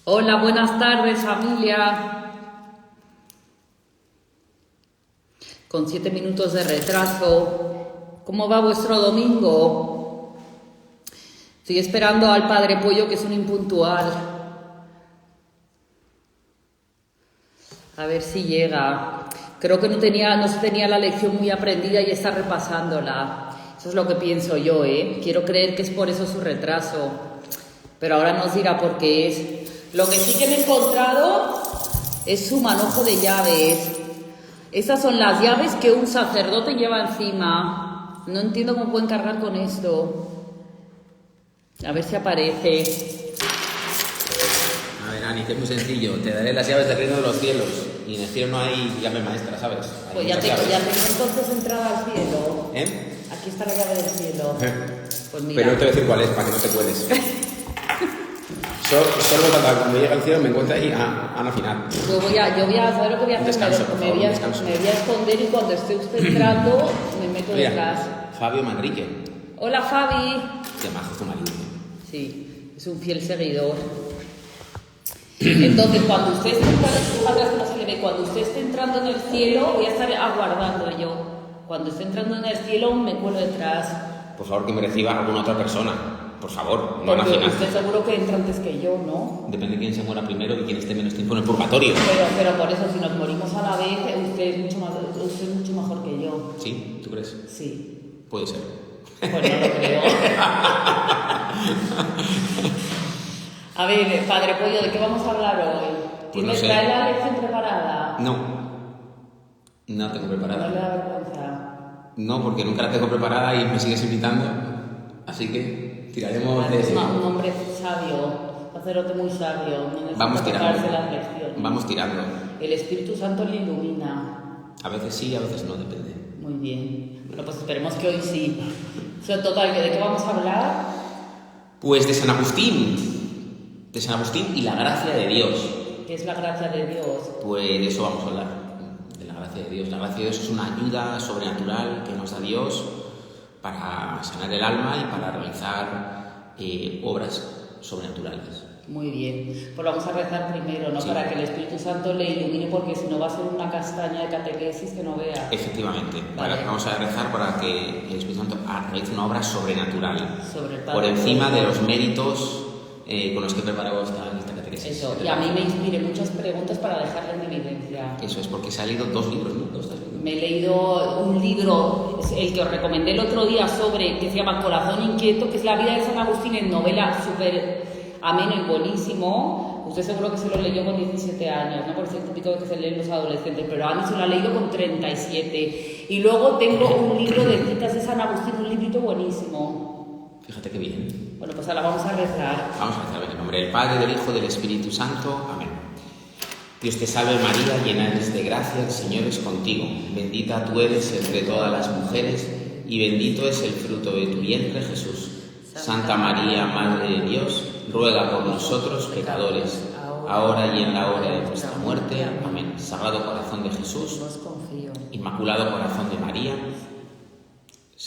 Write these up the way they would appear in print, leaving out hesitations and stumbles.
Hola, buenas tardes, familia. Con 7 minutos de retraso. ¿Cómo va vuestro domingo? Estoy esperando al Padre Pollo, que es un impuntual. A ver si llega. Creo que no se tenía la lección muy aprendida y está repasándola. Eso es lo que pienso yo, ¿eh? Quiero creer que es por eso su retraso. Pero ahora nos dirá por qué es. Lo que sí que me he encontrado es su manojo de llaves. Estas son las llaves que un sacerdote lleva encima. No entiendo cómo pueden cargar con esto. A ver si aparece. A ver, Ani, que es muy sencillo. Te daré las llaves del reino de los cielos. Y en el cielo no hay llave maestra, ¿sabes? Hay Pues ya tengo entonces entrada al cielo. Aquí está la llave del cielo. Pues mira. Pero no te voy a decir cuál es, para que no te cueles. Solo cuando llega al cielo me encuentro ahí a Ana final. Yo voy a saber lo que voy a hacer. Descanso, por favor, me voy a esconder y cuando esté usted entrando me meto detrás. Fabio Manrique. Hola, Fabi. Qué majo tu marido. Sí, es un fiel seguidor. Entonces, cuando usted esté cuando usted esté entrando en el cielo, voy a estar aguardando yo. Cuando esté entrando en el cielo, me cuelo detrás. Por favor, que me reciba alguna otra persona. Por favor, no Porque Ana final. usted seguro que entra antes que yo, ¿no? Depende de quién se muera primero y quién esté menos tiempo en el purgatorio. Pero por eso, si nos morimos a la vez, usted es mucho mejor que yo. ¿Sí? ¿Tú crees? Sí. Puede ser. Pues no lo creo. A ver, Padre Pollo, ¿de qué vamos a hablar hoy? Pues no sé. ¿Trae la lección preparada? No tengo preparada. ¿No le da vergüenza? No, porque nunca la tengo preparada y me sigues invitando. Así que tiraremos de... Es un hombre sabio, sacerdote muy sabio. No necesita Vamos tirando. sacarse las lecciones. Vamos tirando. El Espíritu Santo le ilumina. A veces sí, a veces no, depende. Muy bien. Bueno, pues esperemos que hoy sí. O sea, total, ¿de qué vamos a hablar? Pues de San Agustín. De San Agustín y la gracia de Dios. ¿Qué es la gracia de Dios? Pues de eso vamos a hablar. De la gracia de Dios. La gracia de Dios es una ayuda sobrenatural que nos da Dios para sanar el alma y para realizar obras sobrenaturales. Muy bien, pues vamos a rezar primero, ¿no? Sí. Para que el Espíritu Santo le ilumine, porque si no va a ser una castaña de catequesis que no vea. Efectivamente, Vale. vamos a rezar para que el Espíritu Santo realice una obra sobrenatural Sobre el Padre por encima Pollo. de los méritos con los que he preparado esta catequesis. Eso, y a mí me inspire muchas preguntas para dejarla en evidencia. Eso es porque se han leído 2 libros, ¿no? 2 libros. Me he leído un libro, el que os recomendé el otro día, que se llama Corazón Inquieto, que es la vida de San Agustín en novela, súper ameno y buenísimo. Usted seguro que se lo leyó con 17 años, ¿no? Porque es el típico que se leen los adolescentes, pero Ana se lo ha leído con 37. Y luego tengo un libro de citas de San Agustín, un librito buenísimo. Fíjate qué bien. Bueno, pues ahora vamos a rezar. Vamos a rezar en el nombre del Padre, del Hijo, del Espíritu Santo. Amén. Dios te salve María, llena eres de gracia, el Señor es contigo. Bendita tú eres entre todas las mujeres y bendito es el fruto de tu vientre, Jesús. Santa María, Madre de Dios, ruega por nosotros pecadores, ahora y en la hora de nuestra muerte. Amén. Sagrado Corazón de Jesús, Os confío. Inmaculado Corazón de María,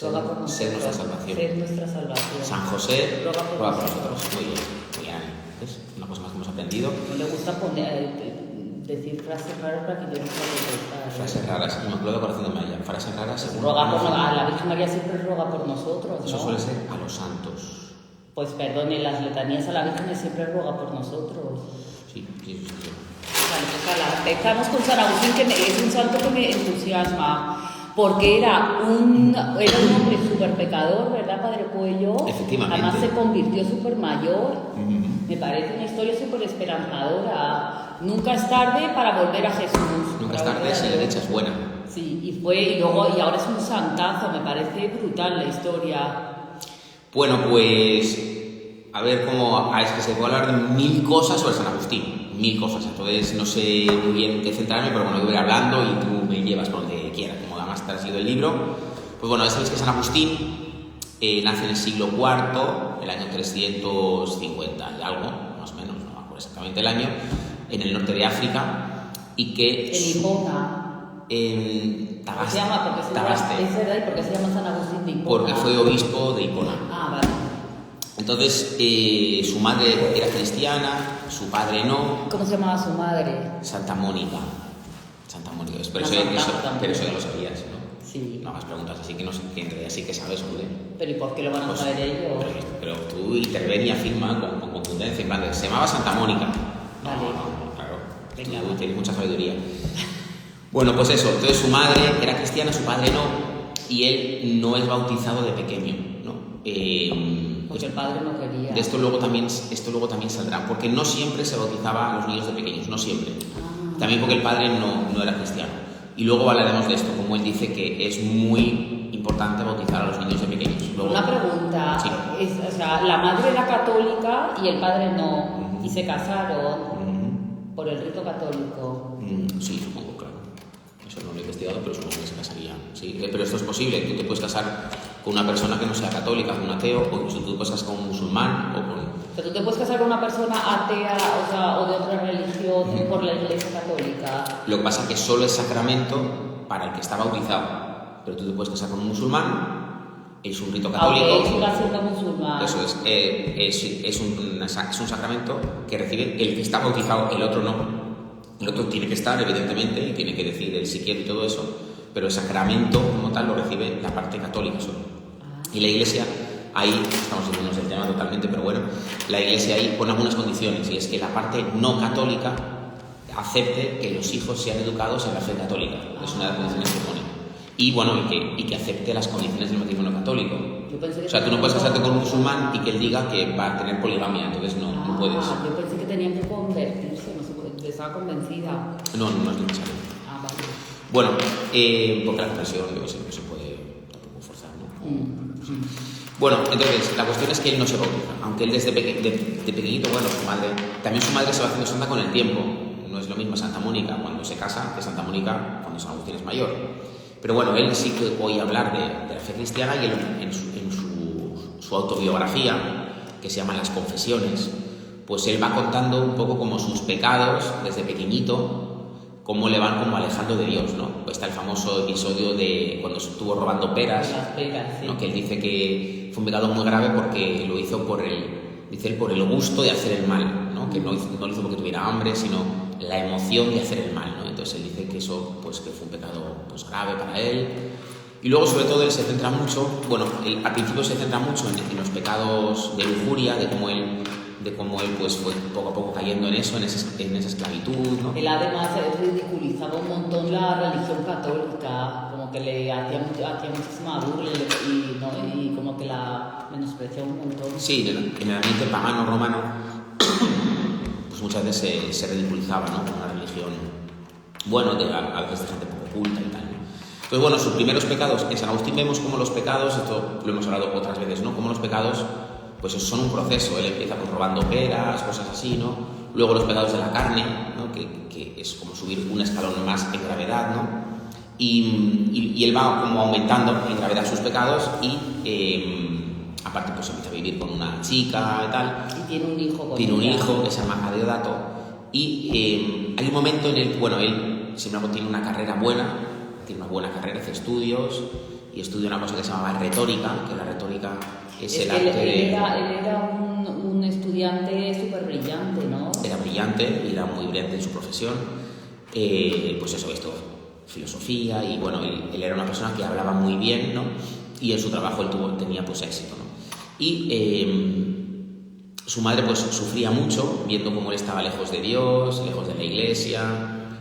Ruega por nosotros. sed nuestra salvación. Sed nuestra salvación. San José, Ruega por ruega por nosotros. nosotros. Muy bien, muy bien. ¿Ves? Una cosa más que hemos aprendido. No le gusta decir frases raras para que yo no pueda contestar. Frases raras, Inmaculado Corazón de María. Frases raras según A la Virgen María siempre ruega por nosotros, Eso ¿no? suele ser a los santos. Pues perdone, las letanías a la Virgen siempre ruega por nosotros. Sí. Vale, pues empezamos con San Agustín, que es un santo que me entusiasma, porque era un hombre súper pecador, ¿verdad, Padre Cuello? Efectivamente. Además se convirtió súper mayor. Me parece una historia súper esperanzadora. Nunca es tarde para volver a Jesús. Nunca es para tarde volver a si la Dios. leche es buena. Sí, y ahora es un santazo, me parece brutal la historia. Bueno, pues a ver cómo... es que se puede hablar de 1000 cosas sobre San Agustín. 1000 cosas. Entonces no sé muy bien en qué centrarme, pero bueno, yo voy a ir hablando y tú me llevas por donde quieras. Como además te has leído el libro. Pues bueno, ya sabéis que San Agustín nace en el siglo IV, el año 350 y algo, más o menos, no me acuerdo exactamente el año, en el norte de África, y que... En Hipona. En Tagaste. Se llama, porque Tagaste. es verdad, y porque se llama San Agustín de Hipona. Porque fue obispo de Hipona. Ah, vale. Entonces, su madre era cristiana, su padre no. ¿Cómo se llamaba su madre? Santa Mónica. Santa Mónica. Pero eso ya lo sabías, ¿no? Sí. No hagas preguntas así que no sé, que en realidad sí que sabes, hombre. ¿Pero y por qué lo van a Pues, saber ellos? Pero tú interven y afirma con contundencia. En plan de, se llamaba Santa Mónica. Vale. No, claro. Venga, Tú va. tienes mucha sabiduría. Bueno, pues eso. Entonces su madre era cristiana, su padre no. Y él no es bautizado de pequeño, ¿no? Porque el padre no quería. Esto luego también saldrá. Porque no siempre se bautizaba a los niños de pequeños. No siempre. También porque el padre no era cristiano. Y luego hablaremos de esto, como él dice que es muy importante bautizar a los niños de pequeños. Luego, Una pregunta, sí. o sea, la madre era católica y el padre no, y se casaron por el rito católico. Sí, supongo, claro. Eso no lo he investigado, pero supongo que se casarían. Sí, pero esto es posible. Tú te puedes casar con una persona que no sea católica, con un ateo, o incluso tú te puedes casar con un musulmán o con... Pero tú te puedes casar con una persona atea, o de otra religión por la iglesia católica. Lo que pasa es que solo es sacramento para el que está bautizado. Pero tú te puedes casar con un musulmán, es un rito católico. Aunque siga siendo musulmán. Eso es un sacramento que recibe el que está bautizado, el otro no. El otro tiene que estar, evidentemente, y tiene que decir el si quiere y todo eso, pero el sacramento como tal lo recibe la parte católica solo. Y la Iglesia, ahí, estamos yéndonos del tema totalmente, pero bueno, la Iglesia ahí pone algunas condiciones, y es que la parte no católica acepte que los hijos sean educados en la fe católica. Es una de las condiciones que pone. Y bueno, y que acepte las condiciones del matrimonio católico. O sea, tú no puedes casarte con un musulmán y que él diga que va a tener poligamia, entonces no puedes. Yo pensé que tenían que convertirse, no sé, estaba convencida. No es necesario. Vale. Bueno, porque la conversión, yo que sé, no se puede tampoco forzar, ¿no? Bueno, entonces, la cuestión es que él no se bautiza, aunque él desde pequeñito, bueno, también su madre se va haciendo santa con el tiempo. No es lo mismo Santa Mónica cuando se casa que Santa Mónica cuando San Agustín es mayor. Pero bueno, él sí que oye hablar de la fe cristiana y él, en su autobiografía, que se llama Las Confesiones, pues él va contando un poco como sus pecados desde pequeñito, cómo le van como alejando de Dios, ¿no? Pues está el famoso episodio de cuando estuvo robando peras, Las peras, sí. ¿no? Que él dice que fue un pecado muy grave porque lo hizo por el gusto de hacer el mal, ¿no? Que no lo hizo porque tuviera hambre, sino la emoción de hacer el mal, ¿no? Entonces él dice que eso, pues que fue un pecado pues grave para él. Y luego, sobre todo, él se centra mucho, él, al principio se centra mucho en los pecados de lujuria, de cómo él pues fue poco a poco cayendo en eso, en esa esclavitud, ¿no? Él además ridiculizaba un montón la religión católica, como que le hacía muchísima burla y como que la menospreciaba un montón. Sí, en el ambiente pagano romano, pues muchas veces se ridiculizaba, ¿no? Con una religión, bueno, a veces de gente poco culta y tal, ¿no? Entonces, bueno, sus primeros pecados, en San Agustín vemos como los pecados, esto lo hemos hablado otras veces, ¿no? Como los pecados, pues son un proceso. Él empieza pues robando peras, cosas así, ¿no? Luego los pecados de la carne, ¿no? Que es como subir un escalón más en gravedad, ¿no? Y él va como aumentando en gravedad sus pecados y aparte pues empieza a vivir con una chica y tal. Y tiene un hijo con Tiene un ella. hijo que se llama Adeodato y hay un momento en el que, bueno, él sin embargo tiene una carrera buena, tiene una buena carrera, hace estudios y estudia una cosa que se llamaba retórica, que la retórica es el arte de... Él era un estudiante súper brillante, ¿no? Era brillante y era muy brillante en su profesión. Pues eso, esto, filosofía y bueno, él era una persona que hablaba muy bien, ¿no? Y en su trabajo él tenía pues éxito, ¿no? Y su madre pues sufría mucho viendo cómo él estaba lejos de Dios, lejos de la iglesia.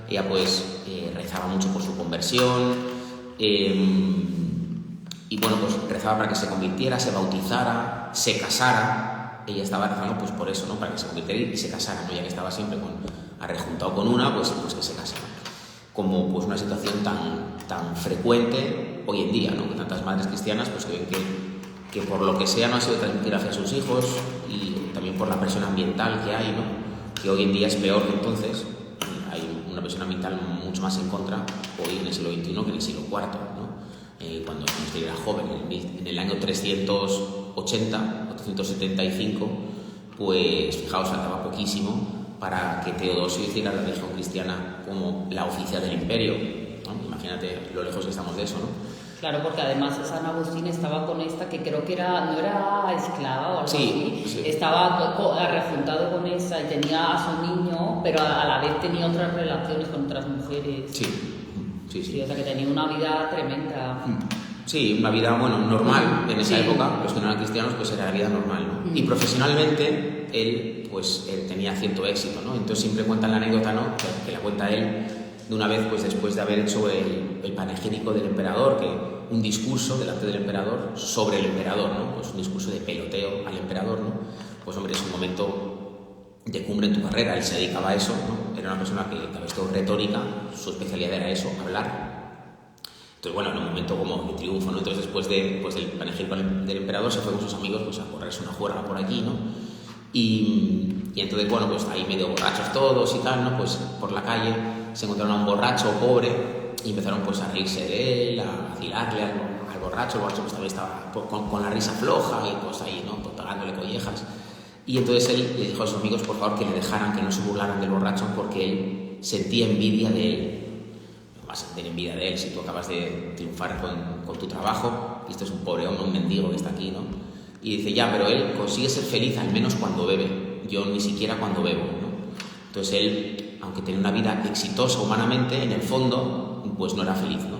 Ella pues rezaba mucho por su conversión y bueno, pues rezaba para que se convirtiera, se bautizara, se casara. Ella estaba rezando pues por eso, ¿no? Para que se convirtiera y se casara, ¿no? Ya que estaba siempre arrejuntado con una, pues que se casara. Como pues una situación tan frecuente hoy en día, ¿no? Que tantas madres cristianas pues que ven que por lo que sea no han sido transmitir hacia sus hijos y también por la presión ambiental que hay, ¿no? Que hoy en día es peor que entonces. Hay una presión ambiental mucho más en contra hoy en el siglo XXI que en el siglo IV, ¿no? Cuando era joven, en el año 380 o 375, pues fijaos, faltaba poquísimo para que Teodosio hiciera la religión cristiana como la oficial del imperio, ¿no? Imagínate lo lejos que estamos de eso, ¿no? Claro, porque además San Agustín estaba con esta que creo que no era esclava o algo Sí, así, sí. estaba rejuntado con esa y tenía a su niño, pero a la vez tenía otras relaciones con otras mujeres. Sí, sí, Sí, sí. o sea que tenía una vida tremenda. Sí, una vida, bueno, normal en esa Sí. época, los que no eran cristianos, pues era la vida normal, ¿no? Y profesionalmente, él, pues, él tenía cierto éxito, ¿no? Entonces siempre cuentan la anécdota, ¿no? Que la cuenta él de una vez, pues después de haber hecho el panegírico del emperador, un discurso delante del emperador sobre el emperador, ¿no? Pues un discurso de peloteo al emperador, ¿no? Pues hombre, es un momento de cumbre en tu carrera, él se dedicaba a eso, ¿no? Era una persona que había estudiado retórica, su especialidad era eso, hablar. Entonces, bueno, en un momento como de triunfo, ¿no? Entonces, después del panegírico del emperador, se fue con sus amigos pues, a correrse una juerga por allí, ¿no? Y entonces, bueno, pues ahí medio borrachos todos y tal, ¿no? Pues por la calle se encontraron a un borracho pobre y empezaron pues a reírse de él, a vacilarle al borracho. El borracho pues también estaba con la risa floja y pues ahí, ¿no? Pues, pegándole collejas. Y entonces él le dijo a sus amigos, por favor, que le dejaran, que no se burlaran del borracho porque él sentía envidia de él. Vas a tener envidia de él si tú acabas de triunfar con tu trabajo y este es un pobre hombre, un mendigo que está aquí, ¿no? Y dice, ya, pero él consigue ser feliz al menos cuando bebe, yo ni siquiera cuando bebo, ¿no? Entonces él, aunque tenía una vida exitosa humanamente, en el fondo, pues no era feliz, ¿no?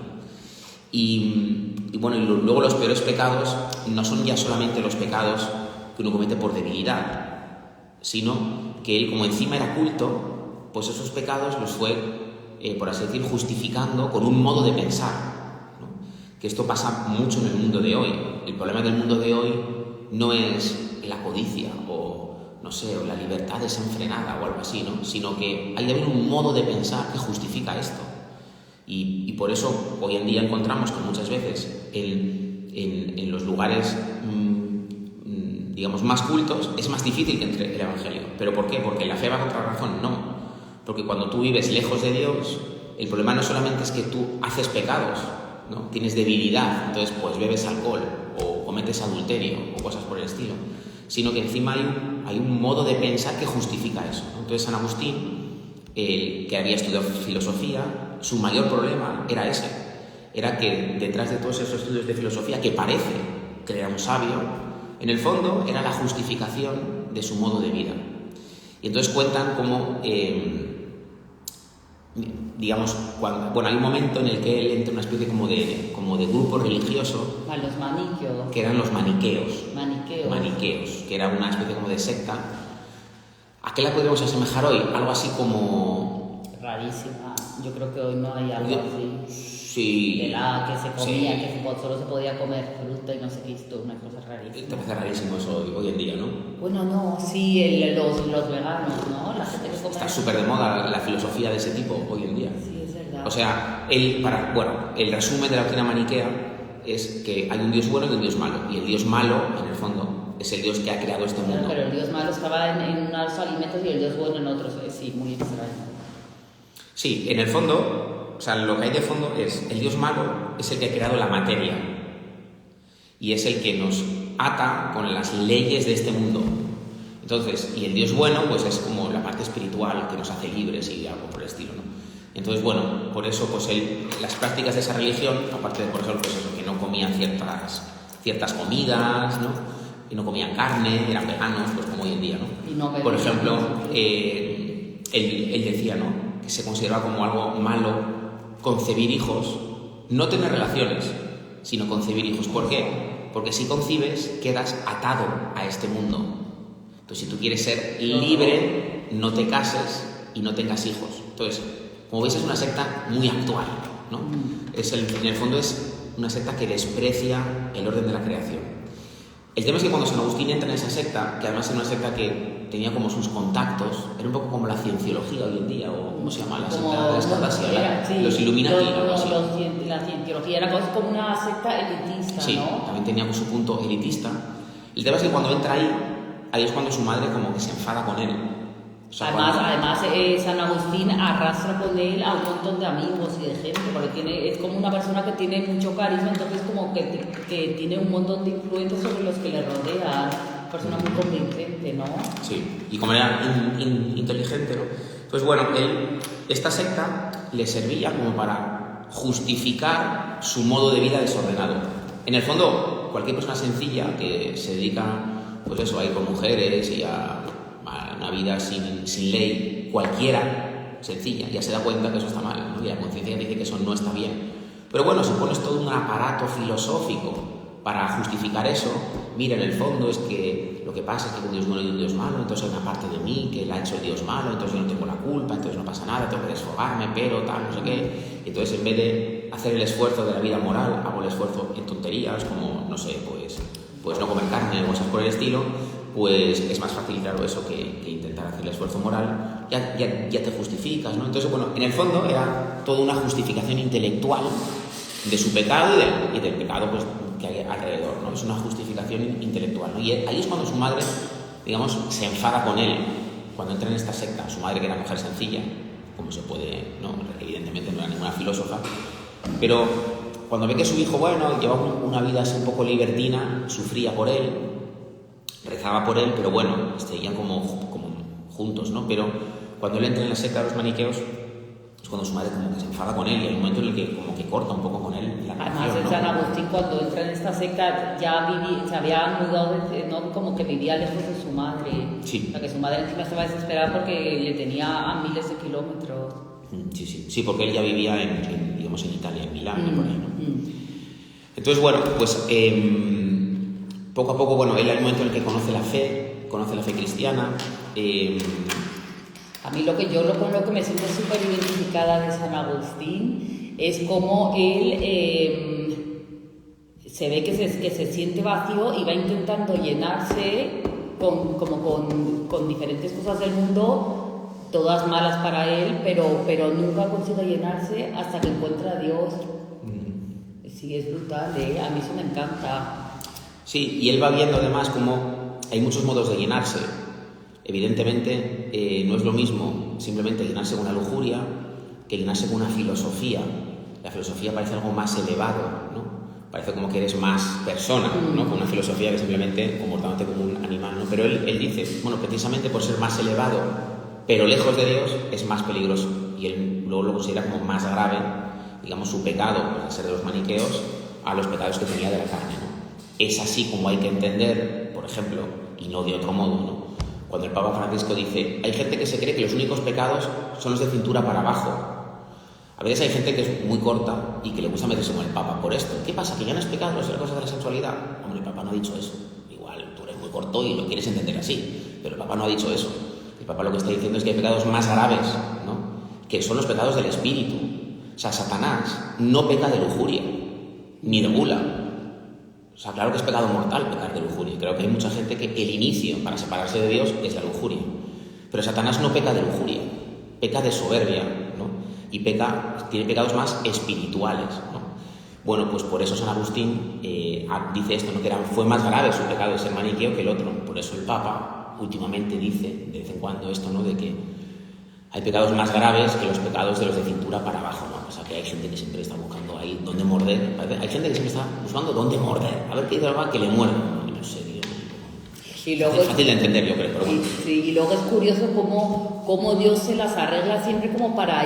Y bueno, y luego los peores pecados no son ya solamente los pecados que uno comete por debilidad, sino que él, como encima era culto, pues esos pecados los fue por así decir, justificando con un modo de pensar, ¿no? Que esto pasa mucho en el mundo de hoy. El problema del mundo de hoy no es la codicia o, no sé, o la libertad desenfrenada o algo así, ¿no? Sino que hay de haber un modo de pensar que justifica esto. Y por eso hoy en día encontramos que muchas veces en los lugares, digamos, más cultos es más difícil que entre el Evangelio. ¿Pero por qué? Porque la fe va contra la razón, no. Porque cuando tú vives lejos de Dios, el problema no solamente es que tú haces pecados, ¿no? Tienes debilidad, entonces pues bebes alcohol o cometes adulterio o cosas por el estilo, sino que encima hay un modo de pensar que justifica eso, ¿no? Entonces San Agustín, que había estudiado filosofía, su mayor problema era ese, era que detrás de todos esos estudios de filosofía, que parece que era un sabio, en el fondo era la justificación de su modo de vida. Y entonces cuentan cómo digamos, hay un momento en el que él entra en una especie como de grupo religioso. A los maniqueos. Que eran los maniqueos. Maniqueos. Que era una especie como de secta. ¿A qué la podríamos asemejar hoy? Algo así como... Rarísima. Yo creo que hoy no hay algo así. Sí. De la que se comía, sí. que solo se podía comer fruta y no sé qué, esto, una cosa rarísima. Te parece rarísimo eso hoy en día, ¿no? Bueno, no, sí, los veganos, ¿no? La gente que come... Está súper de moda la filosofía de ese tipo hoy en día. Sí, es verdad. O sea, el resumen de la doctrina maniquea es que hay un Dios bueno y un Dios malo. Y el Dios malo, en el fondo, es el Dios que ha creado este mundo. Pero el Dios malo estaba en unos alimentos y el Dios bueno en otros. Sí, muy extraño. Sí, en el fondo... O sea, lo que hay de fondo es, el Dios malo es el que ha creado la materia y es el que nos ata con las leyes de este mundo. Entonces, y el Dios bueno, pues es como la parte espiritual que nos hace libres y algo por el estilo, ¿no? Entonces, bueno, por eso, pues las prácticas de esa religión, aparte de, por ejemplo, pues eso, que no comían ciertas comidas, ¿no? Y no comían carne, eran veganos, pues como hoy en día, ¿no? Y no por ejemplo, él decía, ¿no? Que se consideraba como algo malo concebir hijos, no tener relaciones, sino concebir hijos. ¿Por qué? Porque si concibes, quedas atado a este mundo. Entonces, si tú quieres ser libre, no te cases y no tengas hijos. Entonces, como veis, es una secta muy actual, ¿no? En el fondo es una secta que desprecia el orden de la creación. El tema es que cuando San Agustín entra en esa secta, que además era una secta que tenía como sus contactos, era un poco como la cienciología hoy en día, o ¿cómo se llama? La secta de las sectas, los Illuminati, algo así. La cienciología era como una secta elitista, sí, ¿no? También tenía su punto elitista. El tema es que cuando entra ahí es cuando su madre como que se enfada con él. O sea, además San Agustín arrastra con él a un montón de amigos y de gente, porque es como una persona que tiene mucho carisma, entonces como que tiene un montón de influencias sobre los que le rodean, persona muy convincente, ¿no? Sí, y como era inteligente, ¿no? Pues bueno, esta secta le servía como para justificar su modo de vida desordenado. En el fondo, cualquier persona sencilla que se dedica, pues eso, a ir con mujeres y a una vida sin ley, cualquiera sencilla, ya se da cuenta que eso está mal, ¿no? Y la conciencia dice que eso no está bien. Pero bueno, si pones todo un aparato filosófico para justificar eso, mira, en el fondo es que lo que pasa es que un Dios bueno y un Dios malo, entonces hay una parte de mí que la ha hecho el Dios malo, entonces yo no tengo la culpa, entonces no pasa nada, tengo que desfogarme, pero tal, no sé qué. Entonces, en vez de hacer el esfuerzo de la vida moral, hago el esfuerzo en tonterías, como, no sé, pues no comer carne o cosas por el estilo, pues es más fácil, claro, eso que intentar hacer el esfuerzo moral, ya te justificas, ¿no? Entonces, bueno, en el fondo era toda una justificación intelectual de su pecado y del pecado, pues, que hay alrededor, ¿no? Es una justificación intelectual, ¿no? Y ahí es cuando su madre, digamos, se enfada con él, cuando entra en esta secta. Su madre, que era mujer sencilla, como se puede, ¿no? Evidentemente no era ninguna filósofa, pero cuando ve que su hijo, bueno, lleva una vida así un poco libertina, sufría por él, rezaba por él, pero bueno, seguían como juntos, ¿no? Pero cuando él entra en la secta de los maniqueos, es cuando su madre como que se enfada con él, y hay un momento en el que como que corta un poco con él la relación, además, ¿no? San Agustín, cuando entra en esta secta, se había mudado, ¿no? Como que vivía lejos de su madre. Sí. O sea, que su madre encima estaba desesperada porque le tenía a miles de kilómetros. Sí, porque él ya vivía digamos, en Italia, en Milán, por ahí, ¿no? Entonces, bueno, pues poco a poco, bueno, él hay un momento en el que conoce la fe cristiana. A mí con lo que me siento súper identificada de San Agustín es como él se ve que se siente vacío y va intentando llenarse con diferentes cosas del mundo, todas malas para él, pero nunca consigue llenarse hasta que encuentra a Dios. Sí, es brutal, ¿eh? A mí eso me encanta. Sí, y él va viendo además como hay muchos modos de llenarse. Evidentemente, no es lo mismo simplemente llenarse con una lujuria que llenarse con una filosofía. La filosofía parece algo más elevado, ¿no? Parece como que eres más persona, ¿no? Con una filosofía que simplemente comportándote como un animal, ¿no? Pero él dice, bueno, precisamente por ser más elevado, pero lejos de Dios, es más peligroso. Y él luego lo considera como más grave, digamos, su pecado, al ser de los maniqueos, a los pecados que tenía de la carne, ¿no? Es así como hay que entender, por ejemplo, y no de otro modo, ¿no? Cuando el Papa Francisco dice, hay gente que se cree que los únicos pecados son los de cintura para abajo. A veces hay gente que es muy corta y que le gusta meterse con el Papa por esto. ¿Qué pasa? ¿Que ya no es pecado hacer cosas de la sexualidad? Hombre, el Papa no ha dicho eso. Igual tú eres muy corto y lo quieres entender así, pero el Papa no ha dicho eso. El Papa lo que está diciendo es que hay pecados más graves, ¿no? Que son los pecados del espíritu. O sea, Satanás no peca de lujuria, ni de gula. O sea, claro que es pecado mortal pecar de lujuria. Creo que hay mucha gente que el inicio para separarse de Dios es la lujuria. Pero Satanás no peca de lujuria, peca de soberbia, ¿no? Y tiene pecados más espirituales, ¿no? Bueno, pues por eso San Agustín dice esto, ¿no? Que fue más grave su pecado de ser maniqueo que el otro. Por eso el Papa últimamente dice, de vez en cuando, esto, ¿no? De que hay pecados más graves que los pecados de los de cintura para abajo, ¿no? O sea, que hay gente que siempre está buscando ahí dónde morder. Hay gente que siempre está buscando dónde morder. A ver qué droga que le muerde. No sé, tío. Y luego es fácil de entender, yo creo, pero bueno. Sí, y luego es curioso cómo Dios se las arregla siempre como para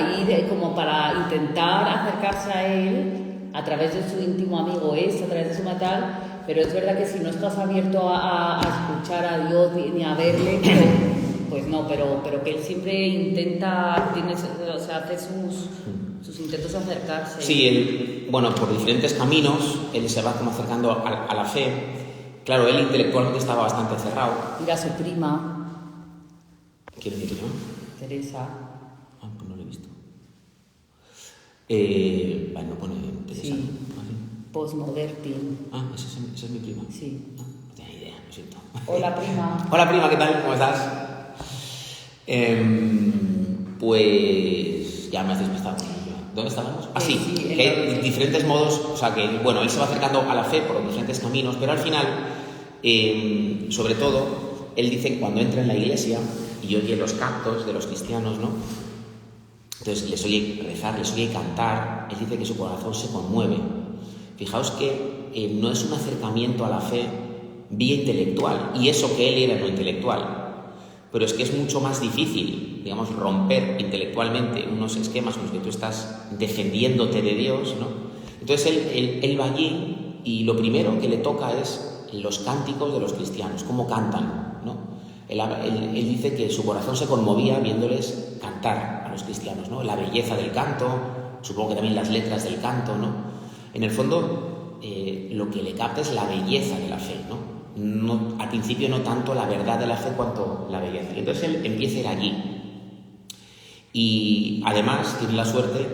intentar acercarse a Él a través de su íntimo amigo a través de su matar, pero es verdad que si no estás abierto a escuchar a Dios ni a verle, pues no, pero que Él siempre intenta, hace sus intentos de acercarse. Sí, él, bueno, por diferentes caminos, él se va como acercando a la fe. Claro, él intelectualmente estaba bastante cerrado. Mira a su prima. ¿Quién es mi prima? Teresa. Ah, pues no lo he visto. Vale, no pone Teresa. Sí. ¿Ah, sí? Postmodertin. Ah, esa es mi prima. Sí. No tenía idea, lo siento. Hola, prima. Hola, prima, ¿qué tal? ¿Cómo estás? Pues ya me has despistado. ¿Dónde estábamos? Ah, sí, que hay diferentes modos, o sea que, bueno, él se va acercando a la fe por diferentes caminos, pero al final, sobre todo, él dice que cuando entra en la iglesia y oye los cantos de los cristianos, ¿no? Entonces les oye rezar, les oye cantar, él dice que su corazón se conmueve. Fijaos que no es un acercamiento a la fe vía intelectual, y eso que él era no intelectual. pero es que es mucho más difícil, digamos, romper intelectualmente unos esquemas con los que tú estás defendiéndote de Dios, ¿no? Entonces él va allí y lo primero que le toca es los cánticos de los cristianos, cómo cantan, ¿no? Él dice que su corazón se conmovía viéndoles cantar a los cristianos, ¿no? La belleza del canto, supongo que también las letras del canto, ¿no? En el fondo, lo que le capta es la belleza de la fe, ¿no? No, al principio no tanto la verdad de la fe cuanto la belleza. Y entonces él empieza a ir allí. Y además tiene la suerte,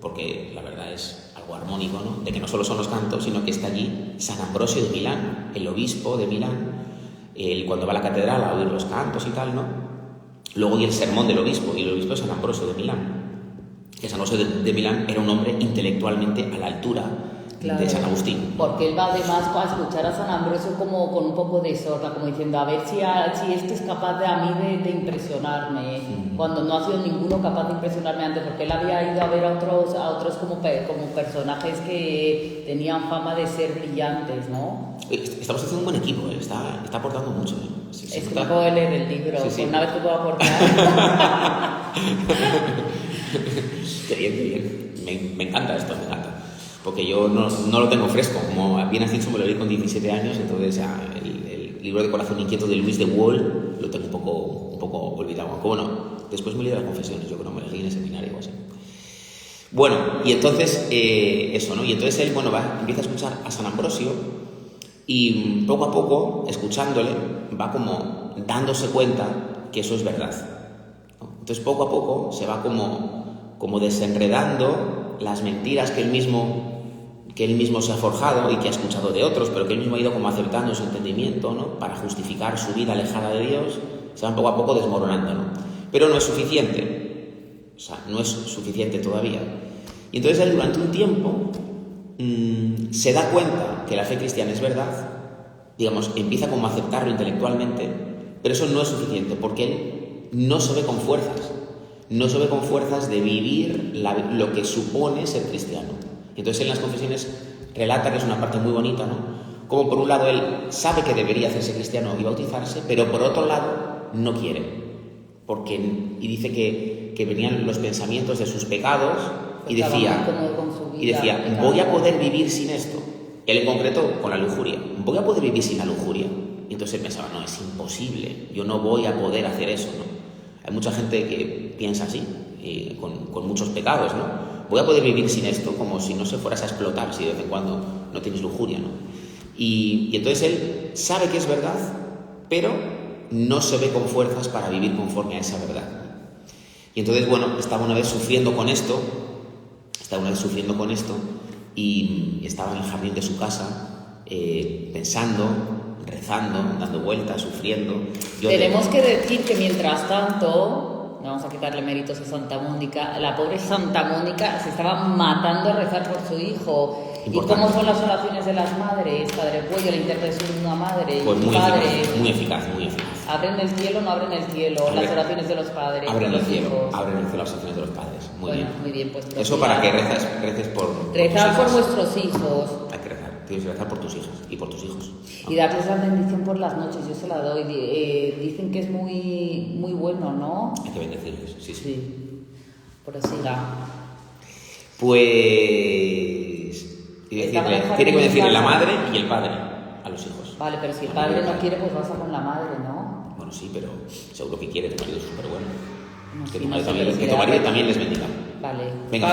porque la verdad es algo armónico, ¿no? De que no solo son los cantos, sino que está allí San Ambrosio de Milán, el obispo de Milán, cuando va a la catedral a oír los cantos y tal, ¿no? Luego oye el sermón del obispo, y el obispo es San Ambrosio de Milán. Que San Ambrosio de Milán era un hombre intelectualmente a la altura, claro, de San Agustín. Porque él va además a escuchar a San Ambrosio como con un poco de sorna, como diciendo, a ver si esto es capaz de a mí de impresionarme, cuando no ha sido ninguno capaz de impresionarme antes, porque él había ido a ver a otros como personajes que tenían fama de ser brillantes, ¿no? Estamos haciendo un buen equipo, ¿eh? Está aportando mucho, ¿eh? Sí, es que no puedo leer el libro, sí. Una vez que puedo aportar. Qué bien. Me encanta esto, me encanta. Porque yo no lo tengo fresco, como bien has dicho, me lo leí con 17 años, entonces el libro de Corazón Inquieto de Luis de Wohl lo tengo un poco olvidado. Aunque bueno, después me leí las Confesiones, yo creo que me las leí en el seminario o así. Bueno, y entonces eso, ¿no? Y entonces él, empieza a escuchar a San Ambrosio y poco a poco, escuchándole, va como dándose cuenta que eso es verdad, ¿no? Entonces poco a poco se va como desenredando las mentiras que él mismo se ha forjado y que ha escuchado de otros, pero que él mismo ha ido como aceptando su entendimiento, ¿no? Para justificar su vida alejada de Dios, se van poco a poco desmoronando, ¿no? Pero no es suficiente, o sea, no es suficiente todavía. Y entonces él durante un tiempo se da cuenta que la fe cristiana es verdad, digamos, empieza como a aceptarlo intelectualmente, pero eso no es suficiente, porque él no se ve con fuerzas de vivir lo que supone ser cristiano. Entonces en las Confesiones relata que es una parte muy bonita, ¿no? Como por un lado él sabe que debería hacerse cristiano y bautizarse, pero por otro lado no quiere, y dice que venían los pensamientos de sus pecados y decía, voy a poder vivir sin esto. Él en concreto con la lujuria, voy a poder vivir sin la lujuria. Y entonces él pensaba, no, es imposible, yo no voy a poder hacer eso, ¿no? Hay mucha gente que piensa así, con muchos pecados, ¿no? Voy a poder vivir sin esto, como si no se fueras a explotar si de vez en cuando no tienes lujuria, ¿no? Y entonces él sabe que es verdad, pero no se ve con fuerzas para vivir conforme a esa verdad. Y entonces, estaba una vez sufriendo con esto, y estaba en el jardín de su casa, pensando, rezando, dando vueltas, sufriendo. Tenemos que decir que mientras tanto, vamos a quitarle méritos a Santa Mónica, la pobre Santa Mónica se estaba matando a rezar por su hijo. Importante. ¿Y cómo son las oraciones de las madres? Padre Puello, la intercesión de una madre, pues muy padre. Muy eficaz. ¿Abren el cielo o no abren el cielo? Las oraciones de los padres. Abren el cielo, hijos. Abren el cielo las oraciones de los padres. Muy bien, pues. Eso para que reces por rezar por vuestros hijos. Hay que rezar. Tienes que rezar por tus hijas y por tus hijos. ¿No? Y darles la bendición por las noches, yo se la doy. Dicen que es muy, muy bueno, ¿no? Hay que bendecirles, sí. Por así siga. Pues tiene que bendecirle la madre y el padre a los hijos. Vale, pero si el padre no quiere, pues vas a con la madre, ¿no? Bueno, sí, pero seguro que quiere, tu marido es súper bueno. No, que tu marido también les bendiga. Vale. Venga,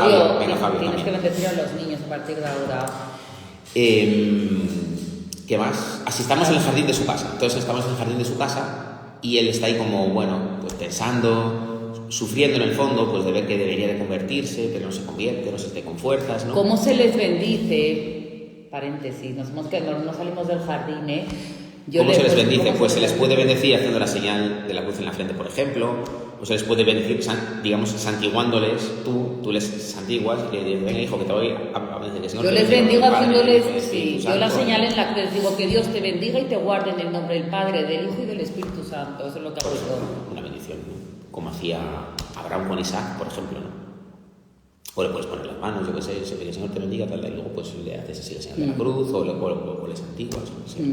Fabio. Tienes que bendecir a los niños a partir de ahora. ¿Qué más? Así estamos en el jardín de su casa. Entonces estamos en el jardín de su casa y él está ahí como, pues pensando, sufriendo en el fondo, pues de ver que debería de convertirse, pero no se convierte, no se esté con fuerzas, ¿no? ¿Cómo se les bendice? Paréntesis, no salimos del jardín, ¿eh? ¿Cómo se les bendice? Pues se les puede bendecir haciendo la señal de la cruz en la frente, por ejemplo, o se les puede bendecir, digamos, santiguándoles, tú les santiguas y le dices, venga hijo, que te voy a bendecir. Yo les bendigo haciéndoles, yo la señal en la cruz, digo que Dios te bendiga y te guarde en el nombre del Padre, del Hijo y del Espíritu Santo, eso es lo que hago yo. Una bendición, ¿no? Como hacía Abraham con Isaac, por ejemplo, ¿no? O le puedes poner las manos, yo qué sé, que el Señor te bendiga, tal, y luego pues le haces así la señal de la cruz, o le santiguas, no sé.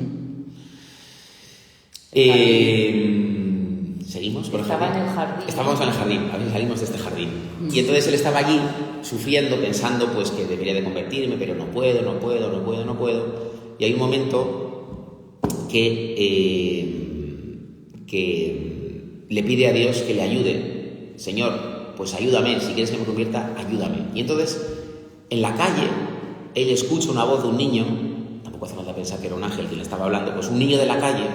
¿Seguimos con el Estaba jardín? en el jardín. Estábamos en el jardín, a ver si salimos de este jardín. Y entonces él estaba allí sufriendo, pensando pues que debería de convertirme, pero no puedo. Y hay un momento que le pide a Dios que le ayude. Señor, pues ayúdame, si quieres que me convierta, ayúdame. Y entonces, en la calle, él escucha una voz de un niño, tampoco hace falta pensar que era un ángel quien le estaba hablando, pues un niño de la calle,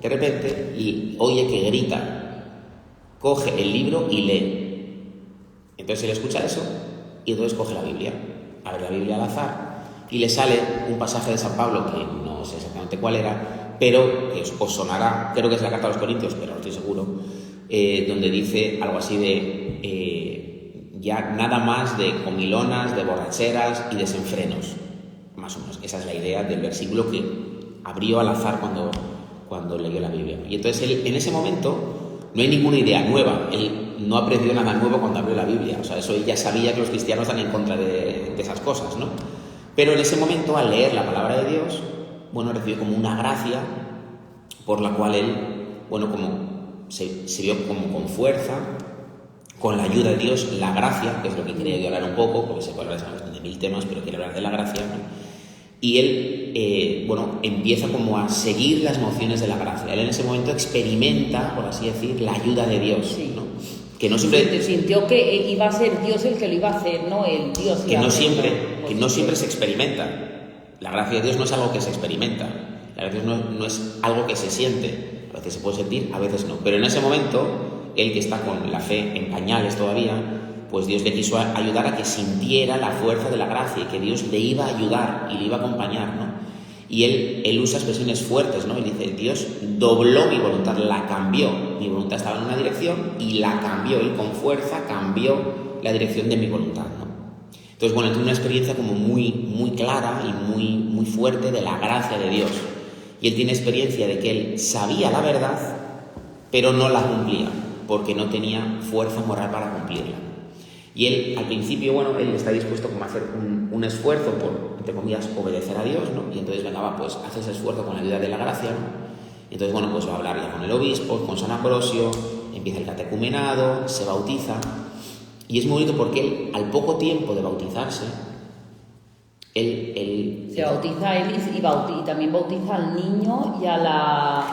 de repente, y oye que grita, coge el libro y lee. Entonces él escucha eso y entonces coge la Biblia, abre la Biblia al azar y le sale un pasaje de San Pablo que no sé exactamente cuál era, pero que os sonará, creo que es la carta a los Corintios, pero no estoy seguro, donde dice algo así de ya nada más de comilonas, de borracheras y desenfrenos, más o menos. Esa es la idea del versículo que abrió al azar cuando leyó la Biblia. Y entonces él, en ese momento, no hay ninguna idea nueva, él no aprendió nada nuevo cuando abrió la Biblia, o sea, eso él ya sabía que los cristianos están en contra de esas cosas, ¿no? Pero en ese momento, al leer la palabra de Dios, bueno, recibió como una gracia por la cual él, bueno, como se vio como con fuerza, con la ayuda de Dios, la gracia, que es lo que quería yo hablar un poco, porque se puede hablar de 1000 temas, pero quiero hablar de la gracia, ¿no? Y él, bueno, empieza como a seguir las mociones de la gracia. Él en ese momento experimenta, por así decir, la ayuda de Dios, sí, ¿no? Que no siempre... Sintió que iba a ser Dios el que lo iba a hacer, no el Dios. Que no siempre se experimenta. La gracia de Dios no es algo que se experimenta. La gracia de Dios no es algo que se siente. A veces se puede sentir, a veces no. Pero en ese momento, él que está con la fe en pañales todavía, pues Dios le quiso ayudar a que sintiera la fuerza de la gracia y que Dios le iba a ayudar y le iba a acompañar, ¿no? Y él usa expresiones fuertes, ¿no? Él dice, Dios dobló mi voluntad, la cambió. Mi voluntad estaba en una dirección y la cambió. Él con fuerza cambió la dirección de mi voluntad, ¿no? Entonces, bueno, tiene una experiencia como muy clara y muy fuerte de la gracia de Dios. Y él tiene experiencia de que él sabía la verdad, pero no la cumplía, porque no tenía fuerza moral para cumplirla. Y él, al principio, bueno, él está dispuesto como a hacer un esfuerzo por, entre comillas, obedecer a Dios, ¿no? Y entonces, venga, pues hace ese esfuerzo con la ayuda de la gracia, ¿no? Y entonces, bueno, pues va a hablar ya con el obispo, con San Ambrosio, empieza el catecumenado, se bautiza. Y es muy bonito porque él, al poco tiempo de bautizarse, él se bautiza él y también bautiza al niño y a la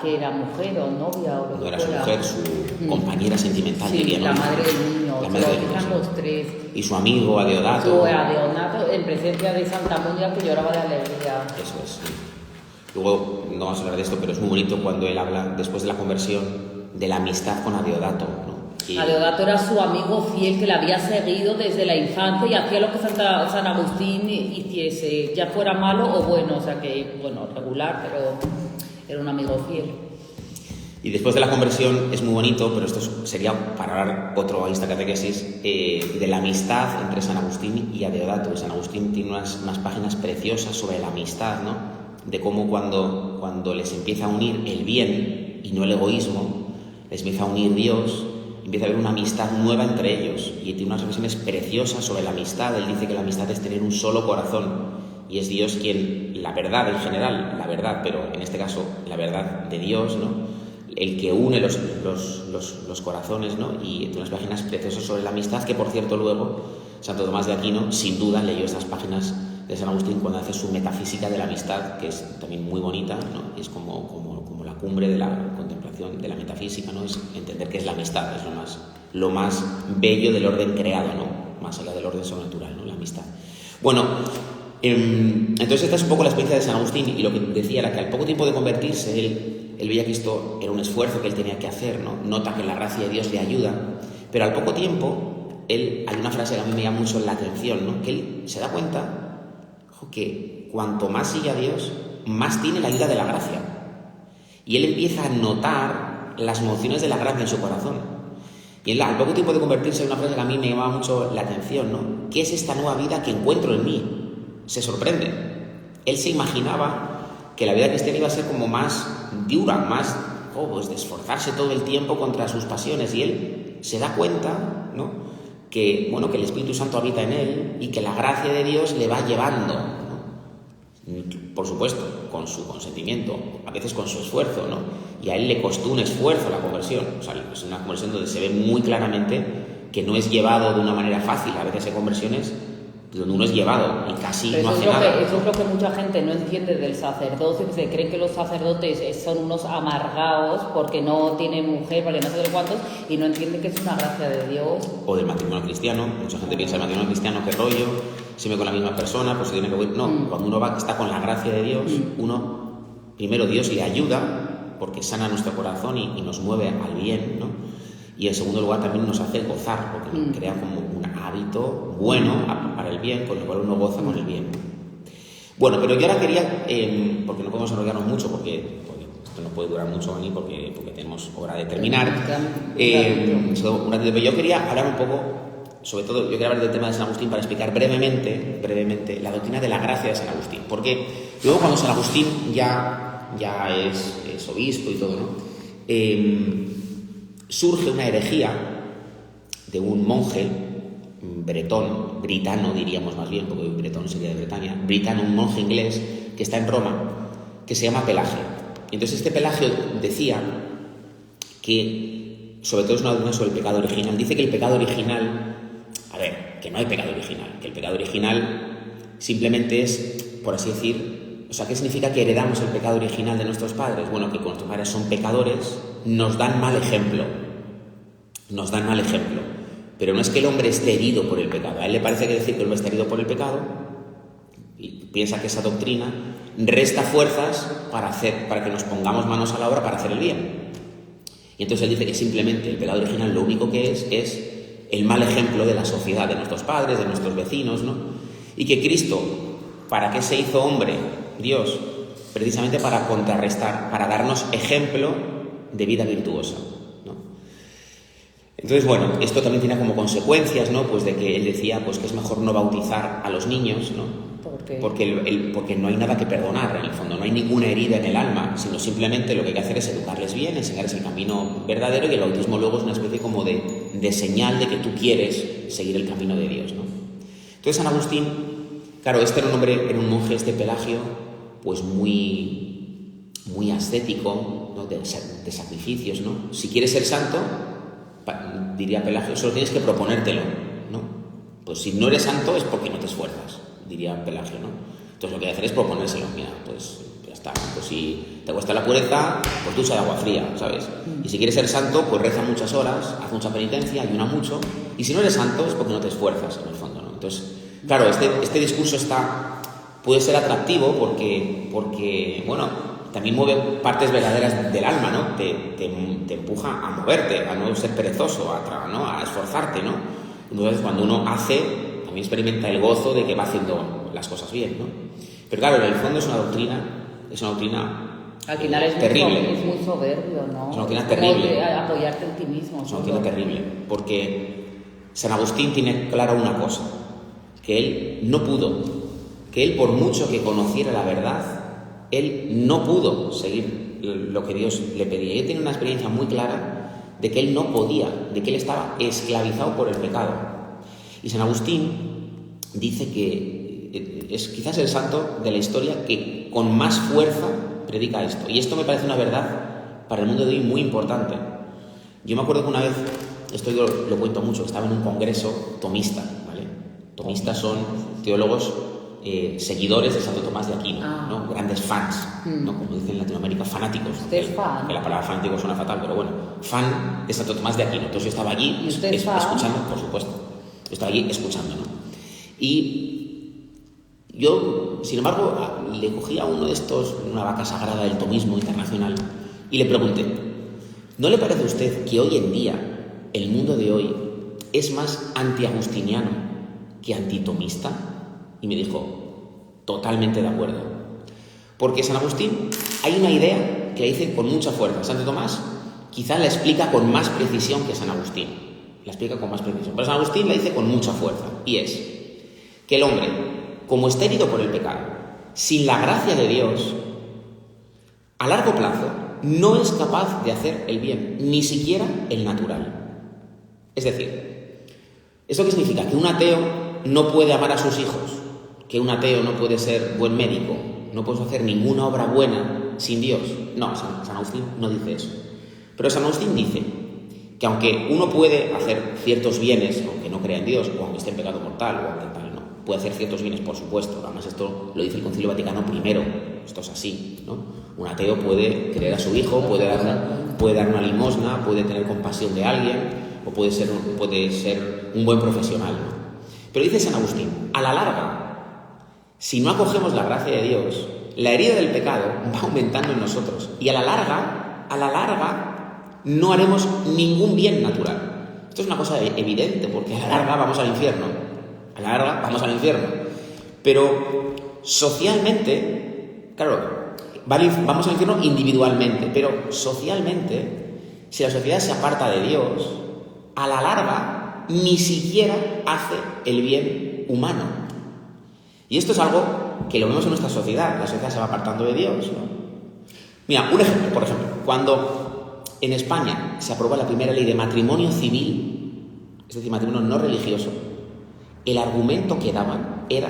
que era mujer o novia o lo no que era su fuera. mujer, su compañera sentimental, sí, diría, ¿no? la madre del niño, la se madre del niño, bautizan sí. los tres. Y su amigo Adeodato. En presencia de Santa Mónica, que lloraba de alegría. Eso es, sí. Luego no vamos a hablar de esto, pero es muy bonito cuando él habla, después de la conversión, de la amistad con Adeodato, ¿no? Adeodato era su amigo fiel que le había seguido desde la infancia y hacía lo que San Agustín hiciese, ya fuera malo o bueno, o sea que, bueno, regular, pero era un amigo fiel. Y después de la conversión es muy bonito, pero esto sería para hablar otro esta catequesis, de la amistad entre San Agustín y Adeodato. San Agustín tiene unas páginas preciosas sobre la amistad, ¿no? De cómo cuando les empieza a unir el bien y no el egoísmo, les empieza a unir Dios, empieza a haber una amistad nueva entre ellos. Y tiene unas reflexiones preciosas sobre la amistad. Él dice que la amistad es tener un solo corazón y es Dios quien, la verdad en general, la verdad, pero en este caso la verdad de Dios, ¿no? El que une los corazones, ¿no? Y tiene unas páginas preciosas sobre la amistad que, por cierto, luego Santo Tomás de Aquino sin duda leyó estas páginas de San Agustín cuando hace su metafísica de la amistad, que es también muy bonita, ¿no? Es como la cumbre de la contemplación de la metafísica, ¿no? Es entender qué es la amistad, es lo más bello del orden creado, ¿no? Más allá del orden sobrenatural, ¿no? La amistad. Bueno, entonces esta es un poco la experiencia de San Agustín, y lo que decía era que al poco tiempo de convertirse él veía que esto era un esfuerzo que él tenía que hacer, ¿no? Nota que la gracia de Dios le ayuda, pero al poco tiempo hay una frase que a mí me llama mucho la atención, ¿no? Que él se da cuenta que cuanto más sigue a Dios, más tiene la ayuda de la gracia. Y él empieza a notar las mociones de la gracia en su corazón. Y él, al poco tiempo de convertirse, en una frase que a mí me llamaba mucho la atención, ¿no? ¿Qué es esta nueva vida que encuentro en mí? Se sorprende. Él se imaginaba que la vida cristiana iba a ser como más dura, más pues de esforzarse todo el tiempo contra sus pasiones. Y él se da cuenta, ¿no? Que el Espíritu Santo habita en él y que la gracia de Dios le va llevando, ¿no? Por supuesto, con su consentimiento, a veces con su esfuerzo, ¿no? Y a él le costó un esfuerzo la conversión. O sea, es una conversión donde se ve muy claramente que no es llevado de una manera fácil. A veces hay conversiones donde uno es llevado y casi Pero no hace nada. eso es lo que mucha gente no entiende del sacerdocio, que se creen que los sacerdotes son unos amargados porque no tienen mujer, porque no sé de cuántos, y no entienden que es una gracia de Dios. O del matrimonio cristiano. Mucha gente piensa el matrimonio cristiano, qué rollo, siempre con la misma persona, pues se tiene que ver. No, cuando uno está con la gracia de Dios, uno, primero Dios le ayuda porque sana nuestro corazón y nos mueve al bien, ¿no? Y en segundo lugar también nos hace gozar, porque nos crea como un hábito bueno para el bien, con el cual uno goza con el bien. Bueno, pero yo ahora quería, porque no podemos enrollarnos mucho, porque esto no puede durar mucho ni porque tenemos hora de terminar. Pero yo quería hablar un poco, sobre todo, yo quería hablar del tema de San Agustín para explicar brevemente la doctrina de la gracia de San Agustín. Porque luego cuando San Agustín ya es obispo y todo, ¿no? Surge una herejía de un monje britano diríamos más bien, porque bretón sería de Bretaña, un monje inglés que está en Roma, que se llama Pelagio. Y entonces este Pelagio decía que, sobre todo es una doctrina sobre el pecado original, dice que el pecado original, que no hay pecado original, que el pecado original simplemente es, por así decir, o sea, ¿qué significa que heredamos el pecado original de nuestros padres? Bueno, que cuando nuestros padres son pecadores, nos dan mal ejemplo. Pero no es que el hombre esté herido por el pecado. A él le parece que decir que el hombre está herido por el pecado, y piensa que esa doctrina resta fuerzas para que nos pongamos manos a la obra para hacer el bien. Y entonces él dice que simplemente el pecado original lo único que es el mal ejemplo de la sociedad, de nuestros padres, de nuestros vecinos, ¿no? Y que Cristo, ¿para qué se hizo hombre? Dios, precisamente para contrarrestar, para darnos ejemplo de vida virtuosa, ¿no? Entonces, bueno, esto también tiene como consecuencias, ¿no? Pues de que él decía pues que es mejor no bautizar a los niños, ¿no? Porque no hay nada que perdonar, en el fondo, no hay ninguna herida en el alma, sino simplemente lo que hay que hacer es educarles bien, enseñarles el camino verdadero, y el bautismo luego es una especie como de señal de que tú quieres seguir el camino de Dios, ¿no? Entonces San Agustín, claro, era un monje, Pelagio, pues muy ascético, ¿no? de sacrificios, ¿no? Si quieres ser santo, diría Pelagio, solo tienes que proponértelo, ¿no? Pues si no eres santo es porque no te esfuerzas, diría Pelagio, ¿no? Entonces lo que hay que hacer es proponérselo. Mira, pues ya está. Pues si te cuesta la pureza, pues ducha de agua fría, ¿sabes? Y si quieres ser santo, pues reza muchas horas, haz mucha penitencia, ayuna mucho. Y si no eres santo es porque no te esfuerzas, en el fondo, ¿no? Entonces, claro, este discurso puede ser atractivo porque bueno, también mueve partes verdaderas del alma, ¿no? Te empuja a moverte, a no ser perezoso, a esforzarte, ¿no? Entonces, cuando uno hace, también experimenta el gozo de que va haciendo las cosas bien, ¿no? Pero claro, en el fondo es una doctrina al final es terrible. Es muy soberbio, ¿no? Es una doctrina terrible. Apoyarte en ti mismo. Es una doctrina terrible, porque San Agustín tiene clara una cosa, que él por mucho que conociera la verdad, él no pudo seguir lo que Dios le pedía. Él tiene una experiencia muy clara de que él no podía, de que él estaba esclavizado por el pecado. Y San Agustín dice que es quizás el santo de la historia que con más fuerza predica esto. Y esto me parece una verdad para el mundo de hoy muy importante. Yo me acuerdo que una vez, esto yo lo cuento mucho, estaba en un congreso tomista, ¿vale? Tomistas son teólogos seguidores de Santo Tomás de Aquino, ¿no? Grandes fans, ¿no? Como dicen en Latinoamérica, fanáticos. ¿Usted es fan? Que la palabra fanático suena fatal, pero bueno, fan de Santo Tomás de Aquino. Entonces yo estaba allí escuchando, por supuesto. Yo estaba allí escuchando, ¿no? Y yo, sin embargo, le cogí a uno de estos, una vaca sagrada del tomismo internacional, y le pregunté, ¿no le parece a usted que hoy en día, el mundo de hoy, es más antiagustiniano que antitomista? Y me dijo, totalmente de acuerdo. Porque San Agustín, hay una idea que la dice con mucha fuerza. Santo Tomás quizá la explica con más precisión que San Agustín. La explica con más precisión. Pero San Agustín la dice con mucha fuerza. Y es que el hombre, como está herido por el pecado, sin la gracia de Dios, a largo plazo, no es capaz de hacer el bien, ni siquiera el natural. Es decir, ¿eso qué significa? Que un ateo no puede amar a sus hijos, que un ateo no puede ser buen médico, no puedes hacer ninguna obra buena sin Dios. No, San Agustín no dice eso. Pero San Agustín dice que aunque uno puede hacer ciertos bienes, aunque no crea en Dios, o aunque esté en pecado mortal, o aunque tal, no, puede hacer ciertos bienes, por supuesto. Además, esto lo dice el Concilio Vaticano I. Esto es así, ¿no? Un ateo puede querer a su hijo, puede dar una limosna, puede tener compasión de alguien, o puede ser un buen profesional, ¿no? Pero dice San Agustín, a la larga, si no acogemos la gracia de Dios, la herida del pecado va aumentando en nosotros. Y a la larga, no haremos ningún bien natural. Esto es una cosa evidente, porque a la larga vamos al infierno. Pero socialmente, claro, vamos al infierno individualmente, pero socialmente, si la sociedad se aparta de Dios, a la larga ni siquiera hace el bien humano. Y esto es algo que lo vemos en nuestra sociedad. La sociedad se va apartando de Dios, ¿no? Mira, un ejemplo, por ejemplo, cuando en España se aprobó la primera ley de matrimonio civil, es decir, matrimonio no religioso, el argumento que daban era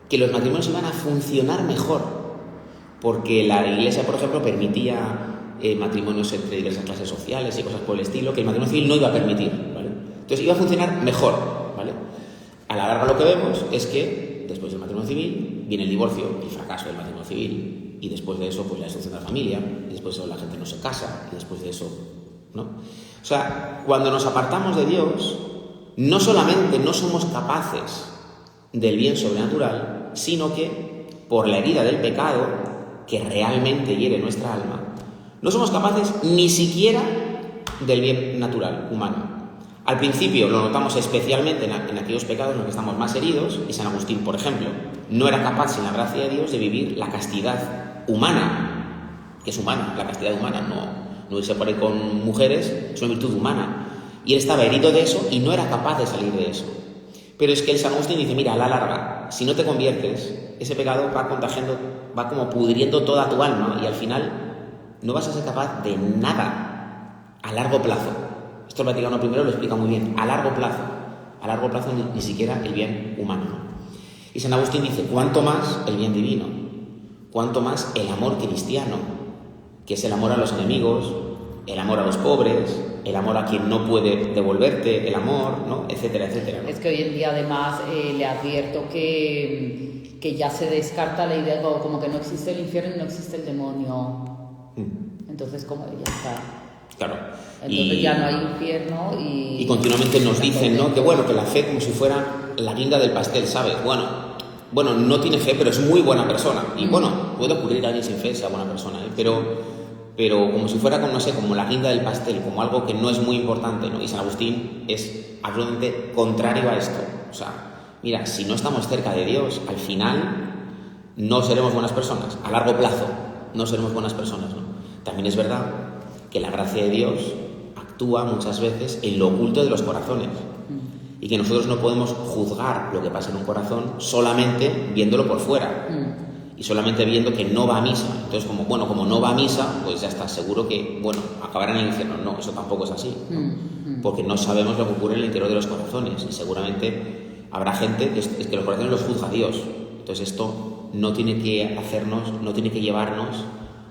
que los matrimonios iban a funcionar mejor, porque la Iglesia, por ejemplo, permitía matrimonios entre diversas clases sociales y cosas por el estilo, que el matrimonio civil no iba a permitir, ¿vale? Entonces iba a funcionar mejor, ¿vale? A la larga lo que vemos es que después del matrimonio civil viene el divorcio, el fracaso del matrimonio civil, y después de eso pues la destrucción de la familia, y después de eso la gente no se casa, y después de eso, ¿no? O sea, cuando nos apartamos de Dios, no solamente no somos capaces del bien sobrenatural, sino que por la herida del pecado, que realmente hiere nuestra alma, no somos capaces ni siquiera del bien natural, humano. Al principio lo notamos especialmente en aquellos pecados en los que estamos más heridos, y San Agustín, por ejemplo, no era capaz, sin la gracia de Dios, de vivir la castidad humana, que es humana, la castidad humana, no irse por ahí con mujeres, es una virtud humana. Y él estaba herido de eso y no era capaz de salir de eso. Pero es que el San Agustín dice, mira, a la larga, si no te conviertes, ese pecado va contagiando, va como pudriendo toda tu alma, y al final no vas a ser capaz de nada a largo plazo. Esto el Vaticano I lo explica muy bien. A largo plazo ni siquiera el bien humano, ¿no? Y San Agustín dice, cuánto más el bien divino, cuánto más el amor cristiano, que es el amor a los enemigos, el amor a los pobres, el amor a quien no puede devolverte el amor, ¿no? Etcétera, etcétera, ¿no? Es que hoy en día además le advierto que ya se descarta la idea como que no existe el infierno y no existe el demonio. Entonces como ya está. Claro. Entonces ya no hay infierno y continuamente nos dicen, ¿no? Que bueno, que la fe como si fuera la guinda del pastel, ¿sabes? Bueno, no tiene fe, pero es muy buena persona. Y bueno, puede ocurrir que alguien sin fe sea buena persona, ¿eh? Pero como si fuera, no sé, como la guinda del pastel, como algo que no es muy importante, ¿no? Y San Agustín es absolutamente contrario a esto. O sea, mira, si no estamos cerca de Dios, al final no seremos buenas personas. A largo plazo no seremos buenas personas, ¿no? También es verdad que la gracia de Dios actúa muchas veces en lo oculto de los corazones, y que nosotros no podemos juzgar lo que pasa en un corazón solamente viéndolo por fuera y solamente viendo que no va a misa. Entonces, como no va a misa, pues ya está seguro que, acabará en el infierno. No, eso tampoco es así, ¿no? Porque no sabemos lo que ocurre en el interior de los corazones, y seguramente habrá gente que los corazones los juzga Dios. Entonces esto no tiene que llevarnos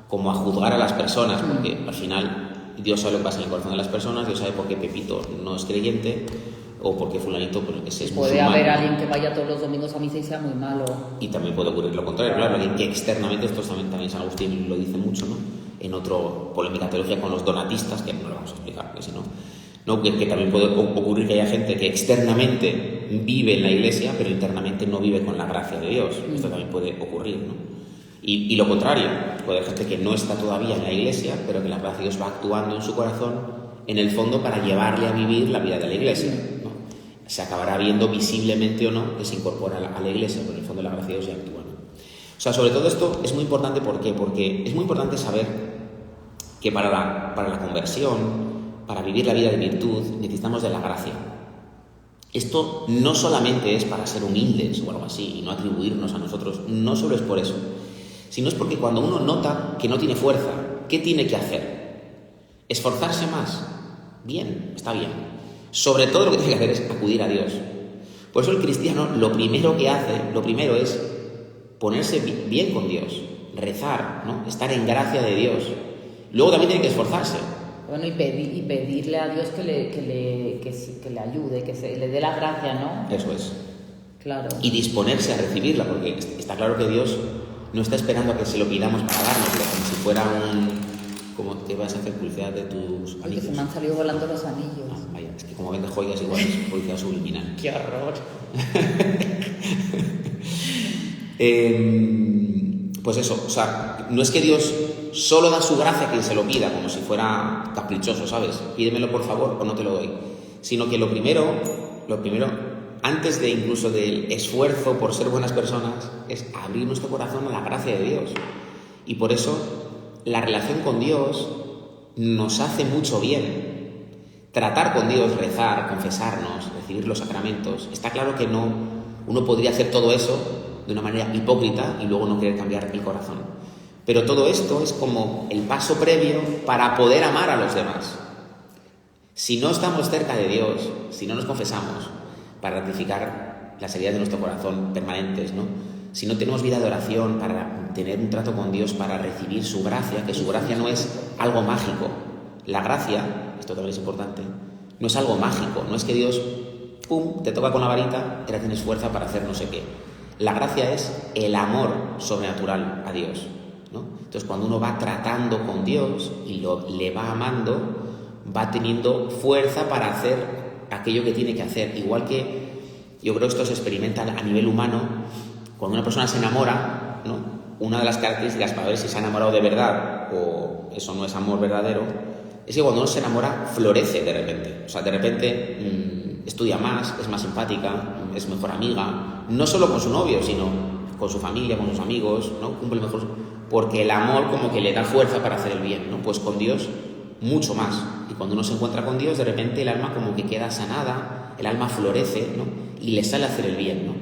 como a juzgar a las personas, porque al final Dios sabe lo que pasa en el corazón de las personas, Dios sabe por qué Pepito no es creyente, o por qué fulanito pues, es musulmán. Puede haber alguien que vaya todos los domingos a misa y sea muy malo. Y también puede ocurrir lo contrario, claro, alguien que externamente, esto también San Agustín lo dice mucho, ¿no? En otro polémica teología con los donatistas, que no lo vamos a explicar, porque si no, que también puede ocurrir que haya gente que externamente vive en la iglesia, pero internamente no vive con la gracia de Dios. Esto también puede ocurrir, ¿no? Y lo contrario, puede haber gente que no está todavía en la iglesia, pero que la gracia de Dios va actuando en su corazón, en el fondo, para llevarle a vivir la vida de la iglesia, ¿no? Se acabará viendo visiblemente o no que se incorpora a la iglesia, pero en el fondo la gracia de Dios ya actúa, ¿no? O sea, sobre todo esto es muy importante, ¿por qué? Porque es muy importante saber que para la conversión, para vivir la vida de virtud, necesitamos de la gracia. Esto no solamente es para ser humildes o algo así y no atribuirnos a nosotros, no solo es por eso, sino es porque cuando uno nota que no tiene fuerza, ¿qué tiene que hacer? ¿Esforzarse más? Bien, está bien. Sobre todo lo que tiene que hacer es acudir a Dios. Por eso el cristiano lo primero es ponerse bien con Dios, rezar, ¿no? Estar en gracia de Dios. Luego también tiene que esforzarse. Bueno, y pedirle a Dios que le ayude, que le dé la gracia, ¿no? Eso es. Claro. Y disponerse a recibirla, porque está claro que Dios no está esperando a que se lo pidamos para dárnoslo, como si fuera como te vas a hacer publicidad de tus Porque anillos. se me han salido volando los anillos. Ah, vaya, es que como vende joyas igual es publicidad subliminal. ¡Qué horror! Pues eso, o sea, no es que Dios solo da su gracia a quien se lo pida, como si fuera caprichoso, ¿sabes? Pídemelo por favor o no te lo doy. Sino que lo primero, antes de incluso del esfuerzo por ser buenas personas, es abrir nuestro corazón a la gracia de Dios. Y por eso la relación con Dios nos hace mucho bien. Tratar con Dios, rezar, confesarnos, recibir los sacramentos. Está claro que uno podría hacer todo eso de una manera hipócrita y luego no querer cambiar el corazón. Pero todo esto es como el paso previo para poder amar a los demás. Si no estamos cerca de Dios, si no nos confesamos para ratificar las heridas de nuestro corazón permanentes, ¿no? Si no tenemos vida de oración para tener un trato con Dios, para recibir su gracia, que su gracia no es algo mágico. La gracia, esto también es importante, no es algo mágico, no es que Dios, pum, te toca con la varita y ahora tienes fuerza para hacer no sé qué. La gracia es el amor sobrenatural a Dios, ¿no? Entonces, cuando uno va tratando con Dios y le va amando, va teniendo fuerza para hacer aquello que tiene que hacer. Igual que yo creo que esto se experimenta a nivel humano. Cuando una persona se enamora, ¿no? Una de las características para ver si se ha enamorado de verdad o eso no es amor verdadero, es que cuando uno se enamora, florece de repente. O sea, de repente estudia más, es más simpática, es mejor amiga, no solo con su novio, sino con su familia, con sus amigos, ¿no? Cumple mejor, porque el amor como que le da fuerza para hacer el bien, ¿no? Pues con Dios mucho más. Y cuando uno se encuentra con Dios, de repente el alma como que queda sanada, el alma florece, ¿no? Y le sale a hacer el bien, ¿no?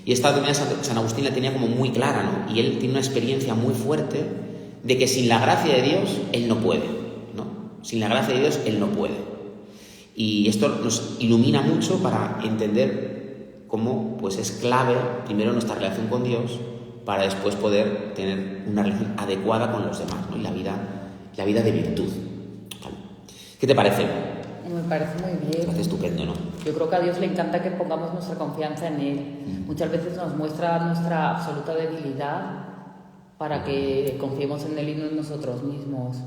Y esta también San Agustín la tenía como muy clara, ¿no? Y él tiene una experiencia muy fuerte de que sin la gracia de Dios, él no puede, ¿no? Sin la gracia de Dios, él no puede. Y esto nos ilumina mucho para entender cómo pues, es clave, primero, nuestra relación con Dios, para después poder tener una relación adecuada con los demás, ¿no? Y la vida de virtud. ¿Vale? ¿Qué te parece? Me parece muy bien. Me parece estupendo, ¿no? Yo creo que a Dios le encanta que pongamos nuestra confianza en Él. Muchas veces nos muestra nuestra absoluta debilidad para que confiemos en Él y no en nosotros mismos.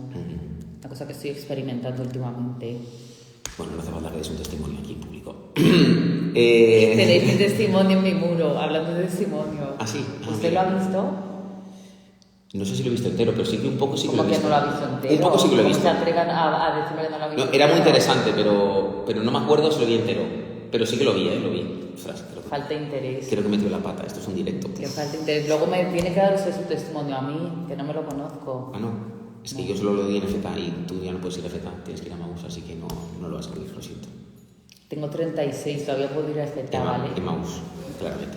Una cosa que estoy experimentando últimamente. Bueno, no hace falta que des un testimonio aquí en público. Tenéis mi testimonio en mi muro, hablando de testimonio. ¿Ah, sí? ¿Usted lo ha visto? No sé si lo he visto entero, pero sí que un poco sí que lo he ¿Cómo visto. que no lo ha visto entero? Un poco sí que lo he visto. ¿Cómo se atrevan a decirme que no lo ha visto? No, era muy interesante, pero no me acuerdo si lo vi entero. Pero sí que lo vi, lo vi. Ostras, Falta interés. Creo que me metió la pata, esto es un directo. Que falta interés. Luego me tiene que dar usted su testimonio a mí, que no me lo conozco. Ah, no. Es que yo solo lo di en FETA y tú ya no puedes ir a FETA, tienes que ir a Maús, así que no lo vas a oír, lo siento. Tengo 36, todavía puedo ir a FETA, ¿vale? En Maús, claramente.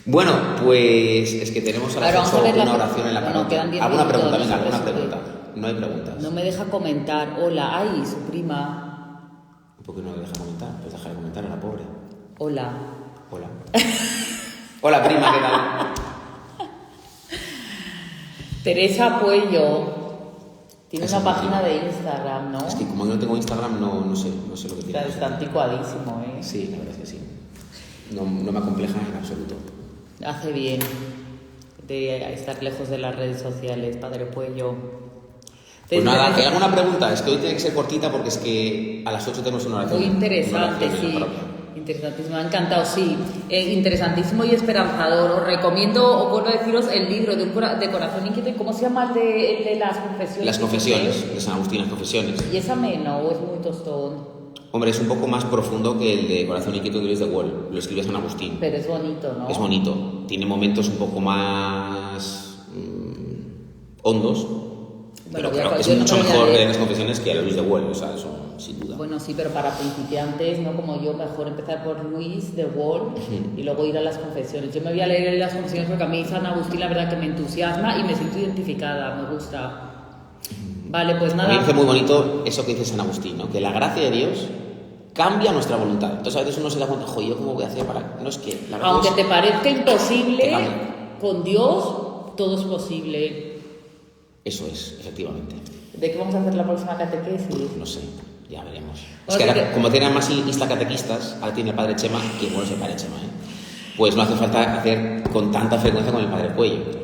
Bueno, pues es que tenemos al acceso una oración en la parroquia. ¿Alguna pregunta? Venga, alguna pregunta. No hay preguntas. No me deja comentar. Hola, ay, su prima. ¿Por qué no le deja comentar? Pues deja de comentar a la pobre. Hola. Hola. Hola, prima, ¿qué tal? Teresa Puello tiene Esa una página de Instagram, ¿no? Es que como yo no tengo Instagram, no sé lo que tiene. Está anticuadísimo, ¿eh? Sí, la verdad es que sí. No me acompleja en absoluto. Hace bien de estar lejos de las redes sociales, Padre Puello. Pues nada, ¿hay alguna pregunta? Es que hoy tiene que ser cortita porque es que a las 8 tenemos una oración. Muy interesante, sí. Interesantísimo, me ha encantado, sí. Interesantísimo y esperanzador. Os recomiendo, o vuelvo a deciros, el libro de Corazón Inquieto. ¿Cómo se llama el de las confesiones? Las confesiones, de San Agustín, las confesiones. ¿Y es ameno o es muy tostón? Hombre, es un poco más profundo que el de Corazón Inquieto de Luis de Wall. Lo escribe San Agustín. Pero es bonito, ¿no? Es bonito. Tiene momentos un poco más hondos. Bueno, pero creo que es mucho mejor leer las confesiones que a Luis de Wall, o sea, eso sin duda. Bueno, sí, pero para principiantes, no como yo, mejor empezar por Luis de Wall y luego ir a las confesiones. Yo me voy a leer las confesiones porque a mí San Agustín la verdad que me entusiasma y me siento identificada, me gusta. Vale, pues nada. A mí me parece muy bonito eso que dice San Agustín, ¿no? Que la gracia de Dios cambia nuestra voluntad. Entonces a veces uno se da cuenta, joder, ¿yo cómo voy a hacer para...? No es que... La Aunque te parezca imposible, con Dios todo es posible. Eso es, efectivamente. ¿De qué vamos a hacer la próxima catequesis? No sé, ya veremos. O Es que sea ahora, que- como tienen más instacatequistas, ahora tiene el padre Chema, que bueno es el padre Chema, pues no hace falta hacer con tanta frecuencia con el padre Cuello.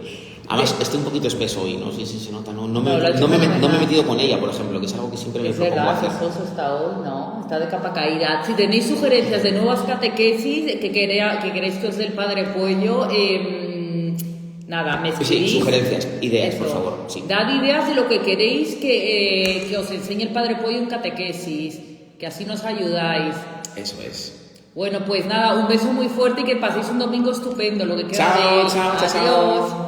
Además, estoy un poquito espeso hoy, no sé si se nota, no me he metido con ella, por ejemplo, que es algo que siempre me Es propongo verdad, hacer. Jesús está hoy, ¿no? Está de capa caída. Si tenéis sugerencias de nuevas catequesis que queréis que os dé el Padre Puello, nada, me Sí, escribís. sugerencias, ideas, Eso. por favor. Sí. Dad ideas de lo que queréis que os enseñe el Padre Puello en catequesis, que así nos ayudáis. Eso es. Bueno, pues nada, un beso muy fuerte y que paséis un domingo estupendo, lo que queda Chao, de él. chao, chao, chao. Adiós.